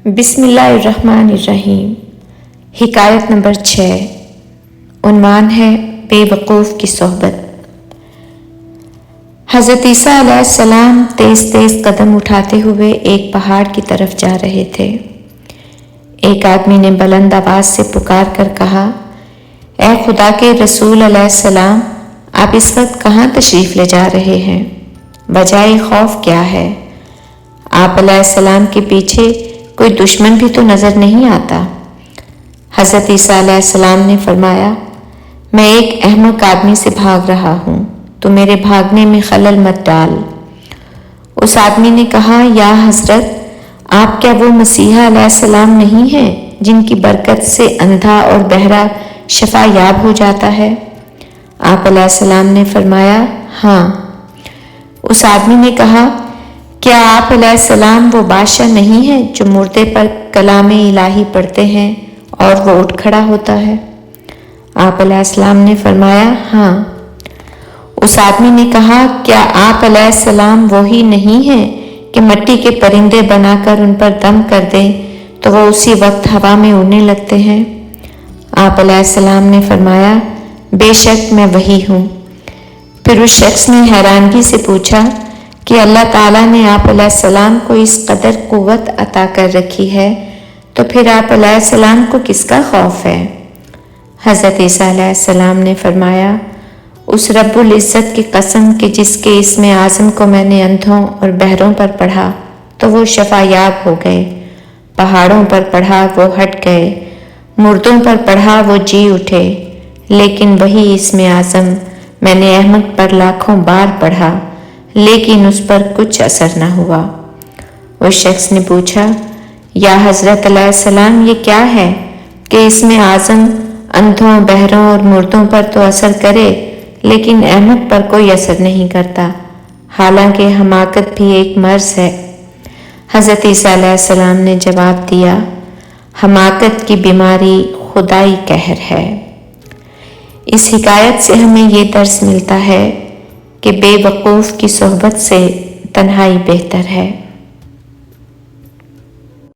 بسم اللہ الرحمن الرحیم۔ حکایت نمبر 6۔ عنوان ہے بے وقوف کی صحبت۔ حضرت عیسیٰ علیہ السلام تیز تیز قدم اٹھاتے ہوئے ایک پہاڑ کی طرف جا رہے تھے۔ ایک آدمی نے بلند آواز سے پکار کر کہا، اے خدا کے رسول علیہ السلام، آپ اس وقت کہاں تشریف لے جا رہے ہیں؟ بجائے خوف کیا ہے؟ آپ علیہ السلام کے پیچھے کوئی دشمن بھی تو نظر نہیں آتا۔ حضرت عیسیٰ علیہ السلام نے فرمایا، میں ایک احمق آدمی سے بھاگ رہا ہوں، تو میرے بھاگنے میں خلل مت ڈال۔ اس آدمی نے کہا، یا حضرت، آپ کیا وہ مسیحا علیہ السلام نہیں ہیں جن کی برکت سے اندھا اور بہرا شفا یاب ہو جاتا ہے؟ آپ علیہ السلام نے فرمایا، ہاں۔ اس آدمی نے کہا، کیا آپ علیہ السلام وہ بادشاہ نہیں ہیں جو مردے پر کلام الہی پڑھتے ہیں اور وہ اٹھ کھڑا ہوتا ہے؟ آپ علیہ السلام نے فرمایا، ہاں۔ اس آدمی نے کہا، کیا آپ علیہ السلام وہی نہیں ہیں کہ مٹی کے پرندے بنا کر ان پر دم کر دیں تو وہ اسی وقت ہوا میں اڑنے لگتے ہیں؟ آپ علیہ السلام نے فرمایا، بے شک میں وہی ہوں۔ پھر اس شخص نے حیرانگی سے پوچھا کہ اللہ تعالیٰ نے آپ علیہ السلام کو اس قدر قوت عطا کر رکھی ہے تو پھر آپ علیہ السلام کو کس کا خوف ہے؟ حضرت عیسیٰ علیہ السلام نے فرمایا، اس رب العزت کی قسم کہ جس کے اسم اعظم کو میں نے اندھوں اور بہروں پر پڑھا تو وہ شفا یاب ہو گئے، پہاڑوں پر پڑھا وہ ہٹ گئے، مردوں پر پڑھا وہ جی اٹھے، لیکن وہی اسم اعظم میں نے احمد پر لاکھوں بار پڑھا لیکن اس پر کچھ اثر نہ ہوا۔ اس شخص نے پوچھا، یا حضرت علیہ السلام، یہ کیا ہے کہ اسم اعظم اندھوں، بہروں اور مردوں پر تو اثر کرے لیکن احمد پر کوئی اثر نہیں کرتا، حالانکہ حماقت بھی ایک مرض ہے؟ حضرت عیسیٰ علیہ السلام نے جواب دیا، حماقت کی بیماری خدائی قہر ہے۔ اس حکایت سے ہمیں یہ درس ملتا ہے کہ بے وقوف کی صحبت سے تنہائی بہتر ہے۔